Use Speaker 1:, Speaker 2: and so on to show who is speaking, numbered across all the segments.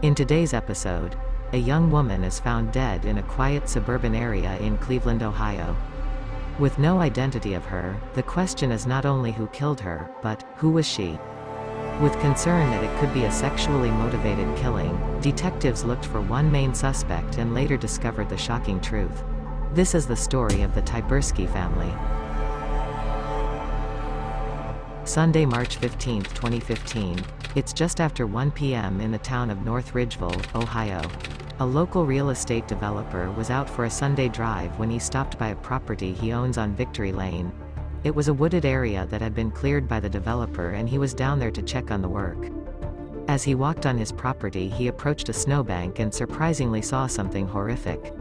Speaker 1: In today's episode, a young woman is found dead in a quiet suburban area in Cleveland, Ohio. With no identity of her, the question is not only who killed her, but who was she? With concern that it could be a sexually motivated killing, detectives looked for one main suspect and later discovered the shocking truth. This is the story of the Tyburski family. Sunday, March 15, 2015. It's just after 1 p.m. in the town of North Ridgeville, Ohio. A local real estate developer was out for a Sunday drive when he stopped by a property he owns on Victory Lane. It was a wooded area that had been cleared by the developer, and he was down there to check on the work. As he walked on his property, he approached a snowbank and surprisingly saw something horrific.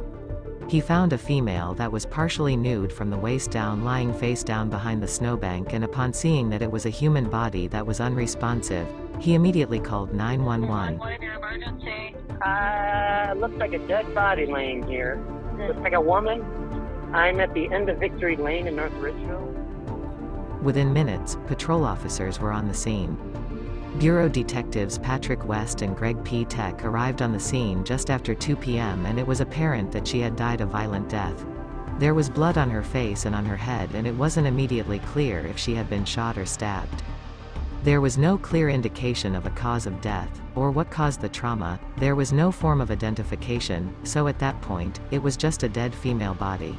Speaker 1: He found a female that was partially nude from the waist down, lying face down behind the snowbank, and upon seeing that it was a human body that was unresponsive, he immediately called 911.
Speaker 2: Emergency. Looks like a dead body laying here. Looks like a woman. I'm at the end of Victory Lane in North Ridgeville.
Speaker 1: Within minutes, patrol officers were on the scene. Bureau detectives Patrick West and Greg P. Tech arrived on the scene just after 2 p.m. and it was apparent that she had died a violent death. There was blood on her face and on her head, and it wasn't immediately clear if she had been shot or stabbed. There was no clear indication of a cause of death, or what caused the trauma. There was no form of identification, so at that point, it was just a dead female body.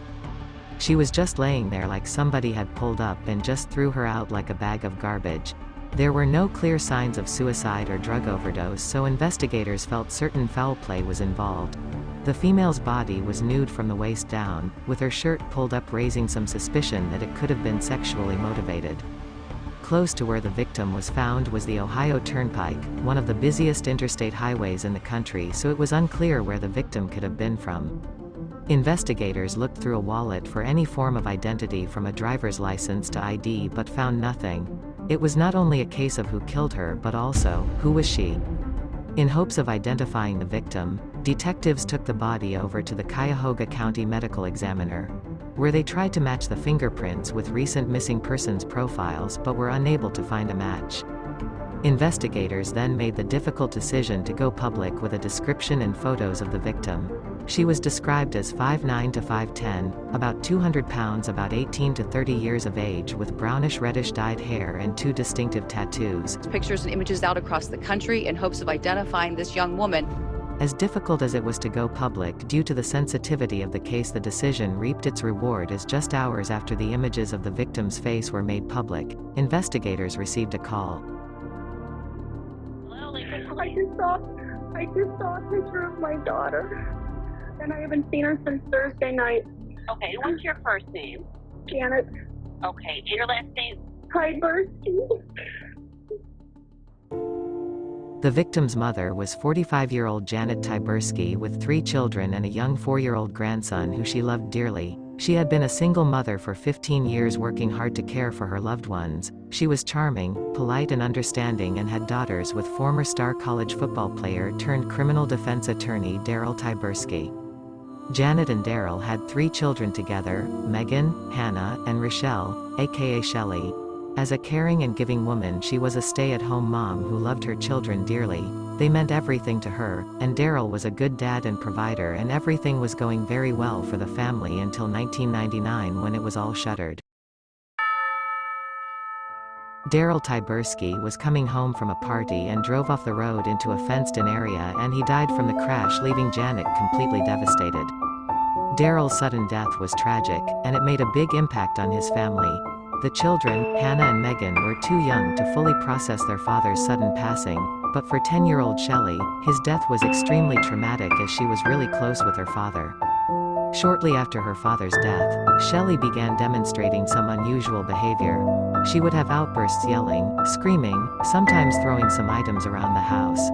Speaker 1: She was just laying there like somebody had pulled up and just threw her out like a bag of garbage. There were no clear signs of suicide or drug overdose, so investigators felt certain foul play was involved. The female's body was nude from the waist down, with her shirt pulled up, raising some suspicion that it could have been sexually motivated. Close to where the victim was found was the Ohio Turnpike, one of the busiest interstate highways in the country, so it was unclear where the victim could have been from. Investigators looked through a wallet for any form of identity, from a driver's license to ID, but found nothing. It was not only a case of who killed her, but also, who was she? In hopes of identifying the victim, detectives took the body over to the Cuyahoga County Medical Examiner, where they tried to match the fingerprints with recent missing persons profiles but were unable to find a match. Investigators then made the difficult decision to go public with a description and photos of the victim. She was described as 5'9" to 5'10", about 200 pounds, about 18 to 30 years of age, with brownish-reddish dyed hair and 2 distinctive tattoos.
Speaker 3: Pictures and images out across the country in hopes of identifying this young woman.
Speaker 1: As difficult as it was to go public due to the sensitivity of the case, the decision reaped its reward, as just hours after the images of the victim's face were made public, investigators received a call.
Speaker 4: I just saw a picture of my daughter, and I haven't seen her since Thursday night.
Speaker 5: Okay, what's your first name?
Speaker 4: Janet.
Speaker 5: Okay, and your last name?
Speaker 4: Tyburski.
Speaker 1: The victim's mother was 45-year-old Janet Tyburski, with 3 children and a young 4-year-old grandson who she loved dearly. She had been a single mother for 15 years, working hard to care for her loved ones. She was charming, polite and understanding, and had daughters with former star college football player turned criminal defense attorney Daryl Tyburski. Janet and Daryl had 3 children together: Megan, Hannah, and Rochelle, aka Shelley. As a caring and giving woman, she was a stay-at-home mom who loved her children dearly. They meant everything to her, and Daryl was a good dad and provider, and everything was going very well for the family until 1999, when it was all shuttered. Daryl Tyburski was coming home from a party and drove off the road into a fenced-in area, and he died from the crash, leaving Janet completely devastated. Daryl's sudden death was tragic, and it made a big impact on his family. The children, Hannah and Megan, were too young to fully process their father's sudden passing, but for 10-year-old Shelley, his death was extremely traumatic, as she was really close with her father. Shortly after her father's death, Shelley began demonstrating some unusual behavior. She would have outbursts, yelling, screaming, sometimes throwing some items around the house.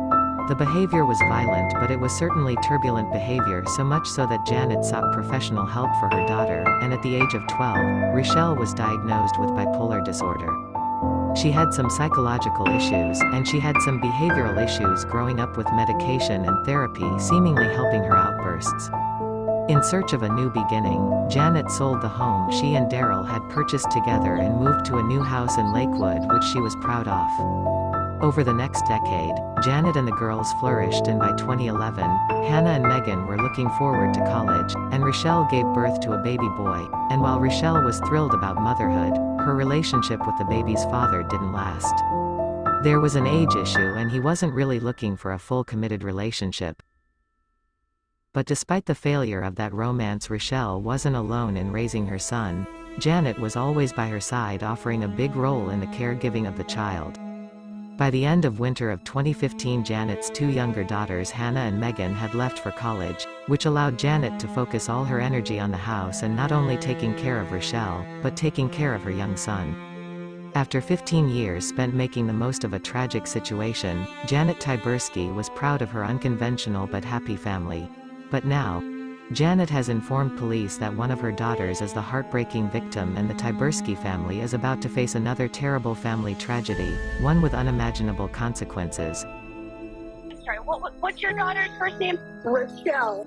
Speaker 1: The behavior was violent, but it was certainly turbulent behavior, so much so that Janet sought professional help for her daughter, and at the age of 12, Rochelle was diagnosed with bipolar disorder. She had some psychological issues, and she had some behavioral issues growing up, with medication and therapy seemingly helping her outbursts. In search of a new beginning, Janet sold the home she and Daryl had purchased together and moved to a new house in Lakewood, which she was proud of. Over the next decade, Janet and the girls flourished, and by 2011, Hannah and Megan were looking forward to college, and Rochelle gave birth to a baby boy, and while Rochelle was thrilled about motherhood, her relationship with the baby's father didn't last. There was an age issue and he wasn't really looking for a full committed relationship. But despite the failure of that romance, Rochelle wasn't alone in raising her son. Janet was always by her side, offering a big role in the caregiving of the child. By the end of winter of 2015, Janet's two younger daughters, Hannah and Megan, had left for college, which allowed Janet to focus all her energy on the house and not only taking care of Rochelle, but taking care of her young son. After 15 years spent making the most of a tragic situation, Janet Tyburski was proud of her unconventional but happy family. But now, Janet has informed police that one of her daughters is the heartbreaking victim, and the Tyburski family is about to face another terrible family tragedy, one with unimaginable consequences.
Speaker 5: Sorry, what's your daughter's first name?
Speaker 4: Rochelle.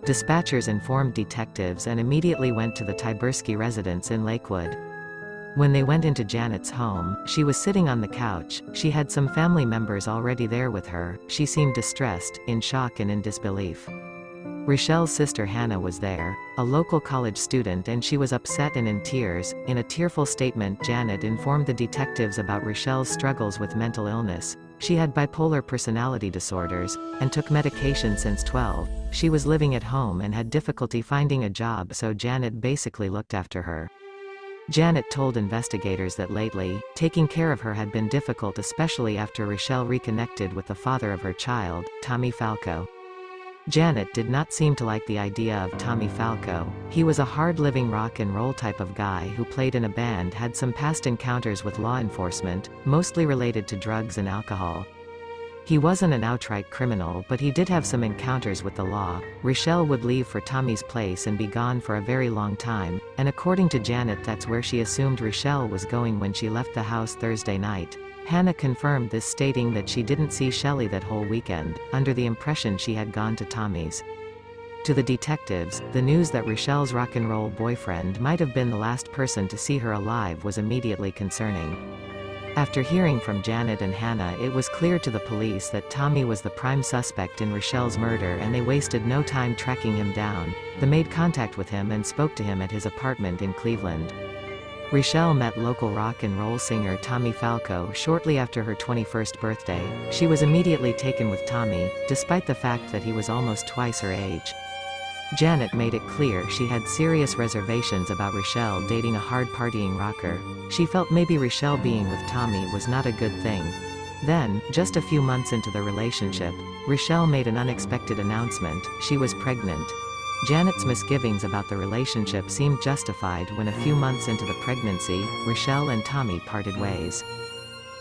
Speaker 1: Dispatchers informed detectives and immediately went to the Tyburski residence in Lakewood. When they went into Janet's home, she was sitting on the couch. She had some family members already there with her. She seemed distressed, in shock and in disbelief. Rochelle's sister Hannah was there, a local college student, and she was upset and in tears. In a tearful statement, Janet informed the detectives about Rochelle's struggles with mental illness. She had bipolar personality disorders, and took medication since 12. She was living at home and had difficulty finding a job, so Janet basically looked after her. Janet told investigators that lately, taking care of her had been difficult, especially after Rochelle reconnected with the father of her child, Tommy Falco. Janet did not seem to like the idea of Tommy Falco. He was a hard-living rock and roll type of guy who played in a band, had some past encounters with law enforcement, mostly related to drugs and alcohol. He wasn't an outright criminal, but he did have some encounters with the law. Rochelle would leave for Tommy's place and be gone for a very long time, and according to Janet, that's where she assumed Rochelle was going when she left the house Thursday night. Hannah confirmed this, stating that she didn't see Shelley that whole weekend, under the impression she had gone to Tommy's. To the detectives, the news that Rochelle's rock and roll boyfriend might have been the last person to see her alive was immediately concerning. After hearing from Janet and Hannah, it was clear to the police that Tommy was the prime suspect in Rochelle's murder, and they wasted no time tracking him down. They made contact with him and spoke to him at his apartment in Cleveland. Rochelle met local rock and roll singer Tommy Falco shortly after her 21st birthday. She was immediately taken with Tommy, despite the fact that he was almost twice her age. Janet made it clear she had serious reservations about Rochelle dating a hard-partying rocker. She felt maybe Rochelle being with Tommy was not a good thing. Then, just a few months into the relationship, Rochelle made an unexpected announcement: she was pregnant. Janet's misgivings about the relationship seemed justified when a few months into the pregnancy, Rochelle and Tommy parted ways.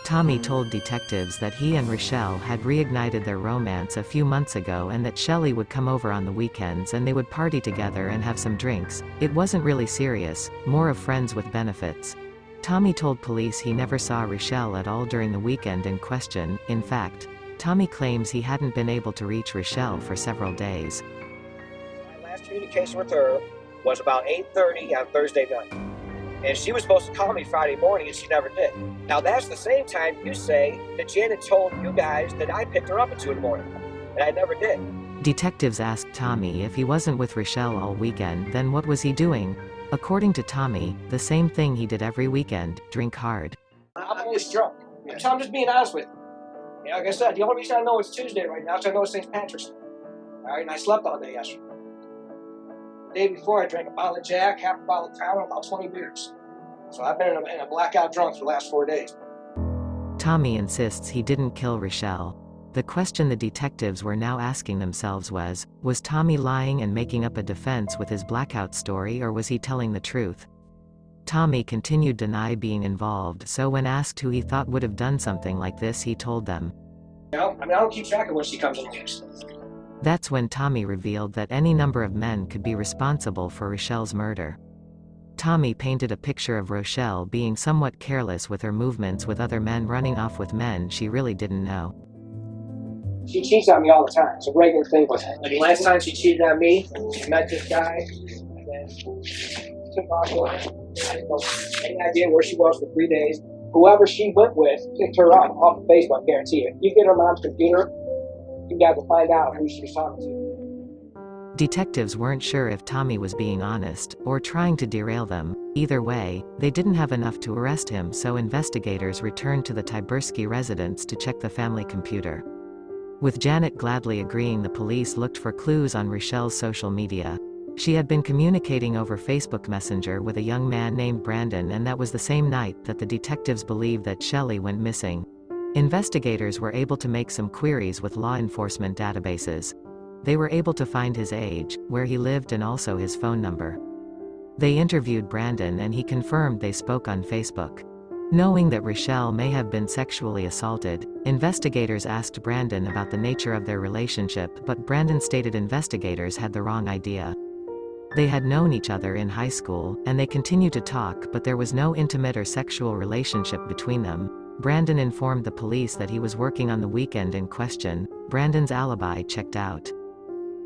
Speaker 1: Tommy told detectives that he and Rochelle had reignited their romance a few months ago, and that Shelley would come over on the weekends and they would party together and have some drinks. It wasn't really serious, more of friends with benefits. Tommy told police he never saw Rochelle at all during the weekend in question. In fact, Tommy claims he hadn't been able to reach Rochelle for several days.
Speaker 6: My last communication with her was about 8:30 on Thursday night. And she was supposed to call me Friday morning, and she never did. Now, that's the same time you say that Janet told you guys that I picked her up at 2 in the morning, and I never did.
Speaker 1: Detectives asked Tommy if he wasn't with Rochelle all weekend, then what was he doing? According to Tommy, the same thing he did every weekend: drink hard.
Speaker 6: I'm always drunk. So I'm just being honest with you. Like I said, the only reason I know it's Tuesday right now is I know it's St. Patrick's Day. All right, and I slept all day yesterday. The day before, I drank a bottle of Jack, half a bottle of Crown, and about 20 beers. So I've been in a blackout drunk for the last 4 days.
Speaker 1: Tommy insists he didn't kill Rochelle. The question the detectives were now asking themselves was Tommy lying and making up a defense with his blackout story, or was he telling the truth? Tommy continued to deny being involved, so when asked who he thought would have done something like this, he told them.
Speaker 6: You know, I don't keep track of when she comes and leaves.
Speaker 1: That's when Tommy revealed that any number of men could be responsible for Rochelle's murder. Tommy painted a picture of Rochelle being somewhat careless with her movements, with other men running off with men she really didn't know.
Speaker 6: She cheats on me all the time. It's a regular thing with her. Like last time she cheated on me, she met this guy, and then took off with her. I didn't know any idea where she was for 3 days. whoever she went with picked her up off of Facebook, I guarantee it. You get her mom's computer, you guys will find out who she was talking to.
Speaker 1: Detectives weren't sure if Tommy was being honest, or trying to derail them. Either way, they didn't have enough to arrest him, so investigators returned to the Tyburski residence to check the family computer. With Janet gladly agreeing, the police looked for clues on Rochelle's social media. She had been communicating over Facebook Messenger with a young man named Brandon, and that was the same night that the detectives believed that Shelley went missing. Investigators were able to make some queries with law enforcement databases. They were able to find his age, where he lived, and also his phone number. They interviewed Brandon, and he confirmed they spoke on Facebook. Knowing that Rochelle may have been sexually assaulted, investigators asked Brandon about the nature of their relationship, but Brandon stated investigators had the wrong idea. They had known each other in high school, and they continued to talk, but there was no intimate or sexual relationship between them. Brandon informed the police that he was working on the weekend in question. Brandon's alibi checked out.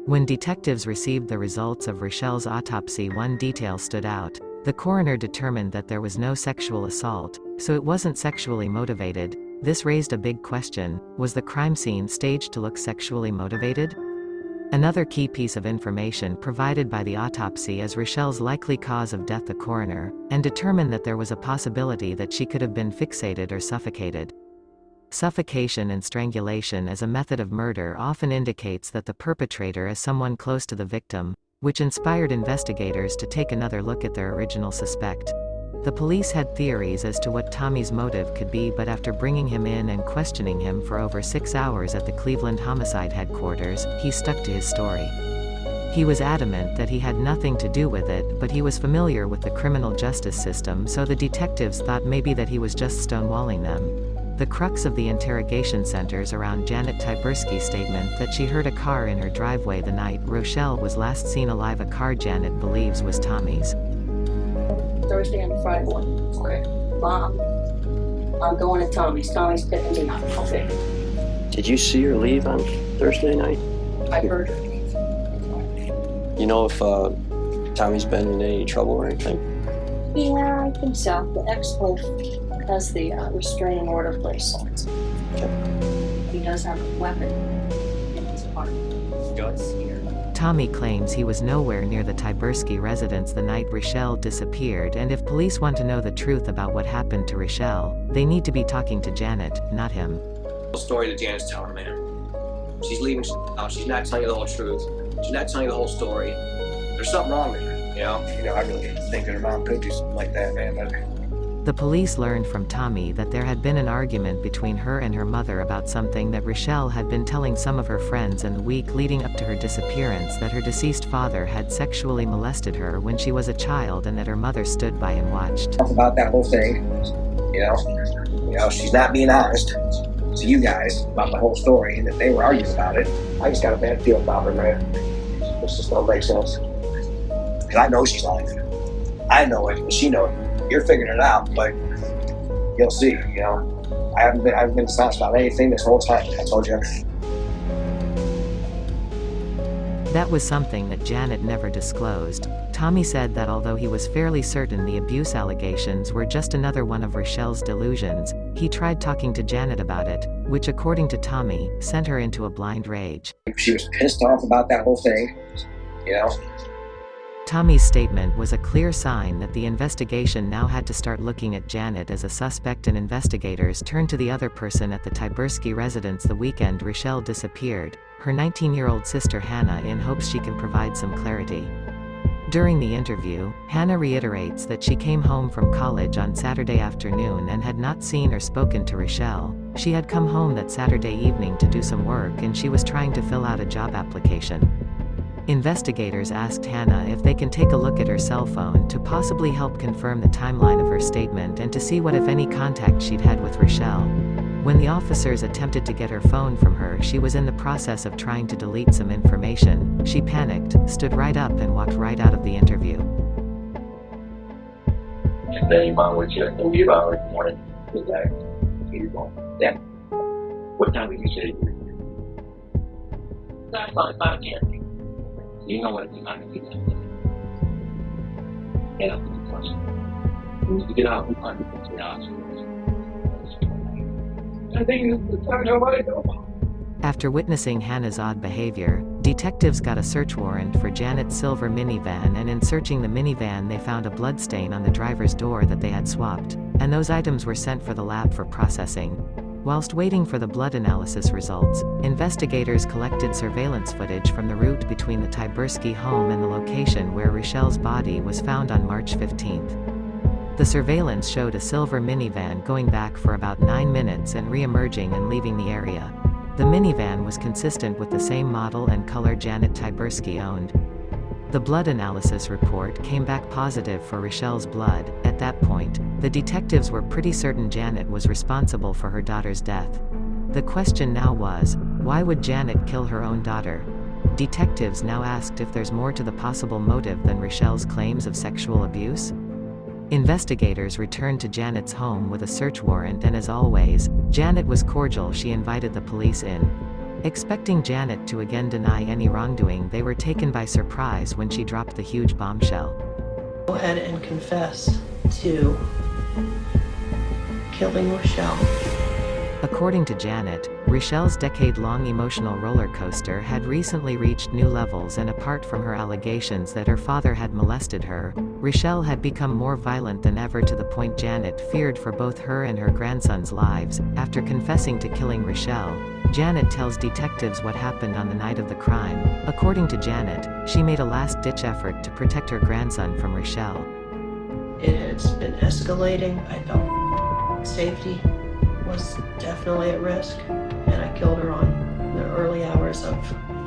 Speaker 1: When detectives received the results of Rochelle's autopsy, one detail stood out. The coroner determined that there was no sexual assault, so it wasn't sexually motivated. This raised a big question: was the crime scene staged to look sexually motivated? Another key piece of information provided by the autopsy is Rochelle's likely cause of death. The coroner and determined that there was a possibility that she could have been fixated or suffocated. Suffocation and strangulation as a method of murder often indicates that the perpetrator is someone close to the victim, which inspired investigators to take another look at their original suspect. The police had theories as to what Tommy's motive could be, but after bringing him in and questioning him for over 6 hours at the Cleveland Homicide Headquarters, he stuck to his story. He was adamant that he had nothing to do with it, but he was familiar with the criminal justice system, so the detectives thought maybe that he was just stonewalling them. The crux of the interrogation centers around Janet Tyburski's statement that she heard a car in her driveway the night Rochelle was last seen alive, a car Janet believes was Tommy's.
Speaker 7: Thursday and Friday morning. Okay. Mom, I'm going to Tommy's. Tommy's picking me up. Okay.
Speaker 8: Did you see her leave on Thursday night?
Speaker 7: I heard her.
Speaker 8: You know if Tommy's been in any trouble or anything?
Speaker 7: Yeah, I think so. The ex-wife has the restraining order placed.
Speaker 8: Okay.
Speaker 7: He does have a weapon in his apartment.
Speaker 8: Guns here.
Speaker 1: Tommy claims he was nowhere near the Tyburski residence the night Rochelle disappeared, and if police want to know the truth about what happened to Rochelle, they need to be talking to Janet, not him.
Speaker 9: The story that Janet's telling, man. She's leaving out. She's not telling you the whole truth. She's not telling you the whole story. There's something wrong there, you know?
Speaker 10: I really didn't think that her mom could do something like that, man.
Speaker 1: The police learned from Tommy that there had been an argument between her and her mother about something that Rochelle had been telling some of her friends in the week leading up to her disappearance, that her deceased father had sexually molested her when she was a child, and that her mother stood by and watched.
Speaker 10: Talk about that whole thing, she's not being honest to you guys about the whole story, and that they were arguing about it.
Speaker 6: I just got a bad feel about her, man. This just don't make sense.
Speaker 10: Because I know she's lying. I know it, and she knows it. You're figuring it out, but you'll see, I haven't been astonished about anything this whole time. I told you everything.
Speaker 1: That was something that Janet never disclosed. Tommy said that although he was fairly certain the abuse allegations were just another one of Rochelle's delusions, he tried talking to Janet about it, which according to Tommy, sent her into a blind rage.
Speaker 10: She was pissed off about that whole thing,
Speaker 1: Tommy's statement was a clear sign that the investigation now had to start looking at Janet as a suspect, and investigators turned to the other person at the Tyburski residence the weekend Rochelle disappeared, her 19-year-old sister Hannah, in hopes she can provide some clarity. During the interview, Hannah reiterates that she came home from college on Saturday afternoon and had not seen or spoken to Rochelle. She had come home that Saturday evening to do some work, and she was trying to fill out a job application. Investigators asked Hannah if they can take a look at her cell phone to possibly help confirm the timeline of her statement and to see what, if any, contact she'd had with Rochelle. When the officers attempted to get her phone from her, she was in the process of trying to delete some information. She panicked, stood right up, and walked right out of the interview.
Speaker 11: And then your mom would just leave out in the morning. Yeah. What time did you say you were? About 5:10. You know what you're not going to do that. Get up with the question. When you get out, we find the 3 hours.
Speaker 12: I think it's the time I want to go.
Speaker 1: After witnessing Hannah's odd behavior, detectives got a search warrant for Janet's silver minivan, and in searching the minivan they found a bloodstain on the driver's door that they had swapped, and those items were sent for the lab for processing. Whilst waiting for the blood analysis results, investigators collected surveillance footage from the route between the Tyburski home and the location where Rochelle's body was found on March 15th. The surveillance showed a silver minivan going back for about 9 minutes and re-emerging and leaving the area. The minivan was consistent with the same model and color Janet Tyburski owned. The blood analysis report came back positive for Rochelle's blood. At that point, the detectives were pretty certain Janet was responsible for her daughter's death. The question now was, why would Janet kill her own daughter? Detectives now asked if there's more to the possible motive than Rochelle's claims of sexual abuse. Investigators returned to Janet's home with a search warrant, and as always, Janet was cordial. She invited the police in. Expecting Janet to again deny any wrongdoing, they were taken by surprise when she dropped the huge bombshell.
Speaker 13: Go ahead and confess to killing Rochelle.
Speaker 1: According to Janet, Rochelle's decade-long emotional roller coaster had recently reached new levels, and apart from her allegations that her father had molested her, Rochelle had become more violent than ever, to the point Janet feared for both her and her grandson's lives. After confessing to killing Rochelle, Janet tells detectives what happened on the night of the crime. According to Janet, she made a last-ditch effort to protect her grandson from Rochelle.
Speaker 13: It's been escalating. I felt safety was definitely at risk, and I killed her on the early hours of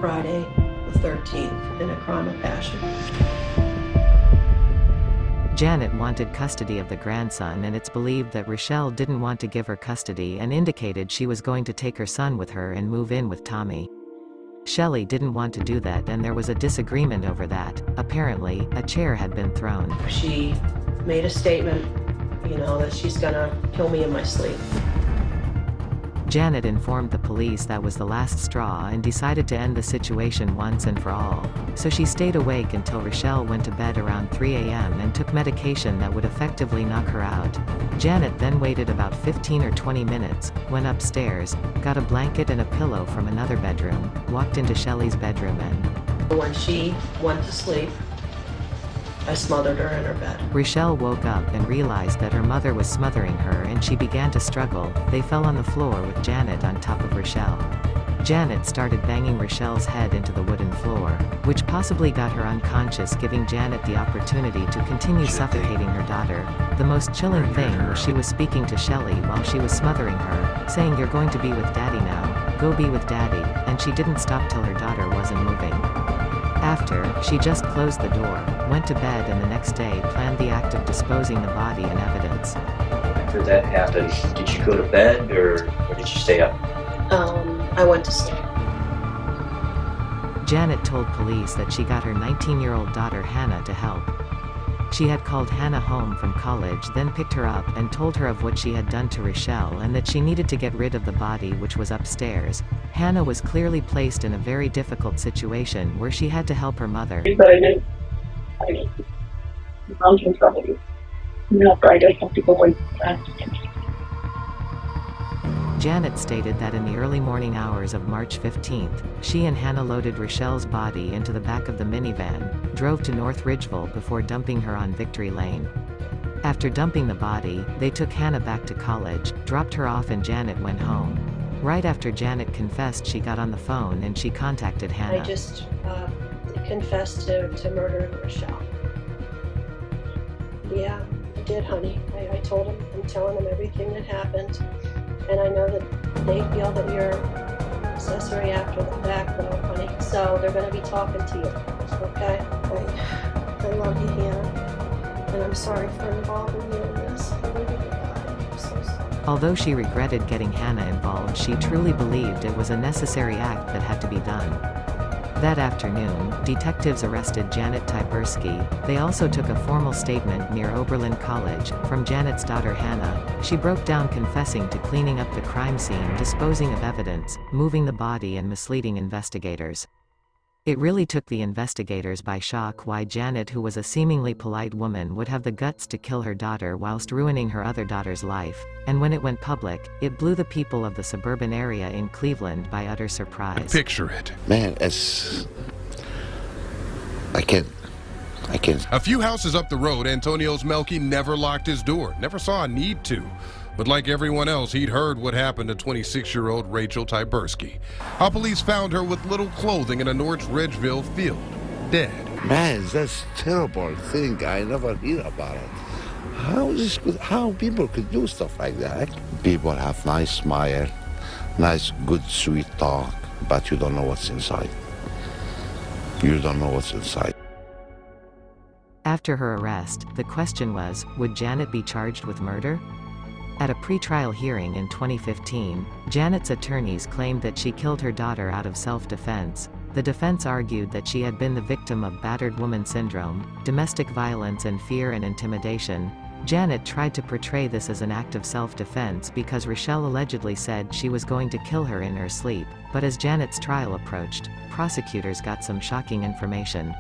Speaker 13: Friday the 13th in a crime of passion.
Speaker 1: Janet wanted custody of the grandson, and it's believed that Rochelle didn't want to give her custody and indicated she was going to take her son with her and move in with Tommy. Shelley didn't want to do that, and there was a disagreement over that. Apparently, a chair had been thrown.
Speaker 13: She made a statement, that she's gonna kill me in my sleep.
Speaker 1: Janet informed the police that was the last straw and decided to end the situation once and for all. So she stayed awake until Rochelle went to bed around 3 a.m. and took medication that would effectively knock her out. Janet then waited about 15 or 20 minutes, went upstairs, got a blanket and a pillow from another bedroom, walked into Shelley's bedroom, and
Speaker 13: when she went to sleep, I smothered her in her bed.
Speaker 1: Rochelle woke up and realized that her mother was smothering her, and she began to struggle. They fell on the floor with Janet on top of Rochelle. Janet started banging Rochelle's head into the wooden floor, which possibly got her unconscious, giving Janet the opportunity to continue suffocating her daughter. The most chilling thing was she was speaking to Shelley while she was smothering her, saying, "You're going to be with Daddy now. Go be with Daddy," and she didn't stop till her daughter wasn't moving. After, she just closed the door, went to bed, and the next day planned the act of disposing the body and evidence.
Speaker 11: After that happened, did you go to bed or did you stay up?
Speaker 13: I went to sleep.
Speaker 1: Janet told police that she got her 19-year-old daughter Hannah to help. She had called Hannah home from college, then picked her up and told her of what she had done to Rochelle and that she needed to get rid of the body, which was upstairs. Hannah was clearly placed in a very difficult situation where she had to help her mother.
Speaker 4: But I did. Mom's in trouble. I just have to go away.
Speaker 1: Janet stated that in the early morning hours of March 15th, she and Hannah loaded Rochelle's body into the back of the minivan, drove to North Ridgeville before dumping her on Victory Lane. After dumping the body, they took Hannah back to college, dropped her off, and Janet went home. Right after Janet confessed, she got on the phone and she contacted Hannah.
Speaker 13: I just confessed to murdering Rochelle. Yeah, I did, honey. I told him, I'm telling them everything that happened. And I know that they feel that you're accessory after the fact, though, honey. So they're going to be talking to you, okay? I love you, Hannah. And I'm sorry for involving you in this. I really am so sorry.
Speaker 1: Although she regretted getting Hannah involved, she truly believed it was a necessary act that had to be done. That afternoon, detectives arrested Janet Tyburski. They also took a formal statement near Oberlin College from Janet's daughter Hannah. She broke down, confessing to cleaning up the crime scene, disposing of evidence, moving the body, and misleading investigators. It really took the investigators by shock why Janet, who was a seemingly polite woman, would have the guts to kill her daughter whilst ruining her other daughter's life, and when it went public, it blew the people of the suburban area in Cleveland by utter surprise.
Speaker 14: Picture it.
Speaker 15: Man, I can't.
Speaker 14: A few houses up the road, Antonio's Melky never locked his door, never saw a need to. But like everyone else, he'd heard what happened to 26-year-old Rachel Tyburski. How police found her with little clothing in a North Ridgeville field, dead.
Speaker 15: Man, that's a terrible thing. I never hear about it. How people could do stuff like that? People have nice smile, nice, good, sweet talk, but you don't know what's inside. You don't know what's inside.
Speaker 1: After her arrest, the question was, would Janet be charged with murder? At a pretrial hearing in 2015, Janet's attorneys claimed that she killed her daughter out of self-defense. The defense argued that she had been the victim of battered woman syndrome, domestic violence and fear and intimidation. Janet tried to portray this as an act of self-defense because Rochelle allegedly said she was going to kill her in her sleep, but as Janet's trial approached, prosecutors got some shocking information.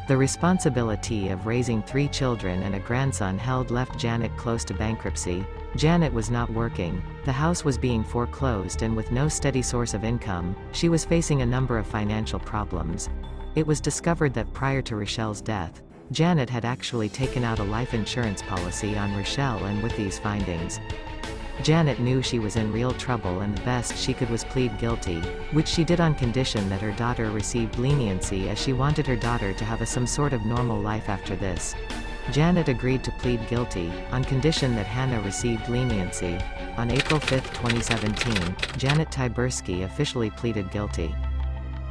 Speaker 1: The responsibility of raising 3 children and a grandson left Janet close to bankruptcy. Janet was not working, the house was being foreclosed, and with no steady source of income, she was facing a number of financial problems. It was discovered that prior to Rochelle's death, Janet had actually taken out a life insurance policy on Rochelle, and with these findings, Janet knew she was in real trouble and the best she could was plead guilty, which she did on condition that her daughter received leniency, as she wanted her daughter to have some sort of normal life after this. Janet agreed to plead guilty, on condition that Hannah received leniency. On April 5, 2017, Janet Tyburski officially pleaded guilty.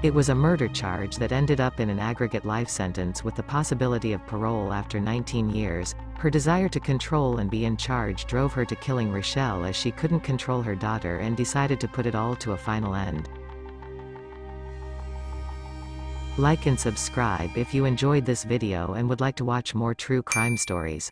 Speaker 1: It was a murder charge that ended up in an aggregate life sentence with the possibility of parole after 19 years. Her desire to control and be in charge drove her to killing Rochelle, as she couldn't control her daughter and decided to put it all to a final end. Like and subscribe if you enjoyed this video and would like to watch more true crime stories.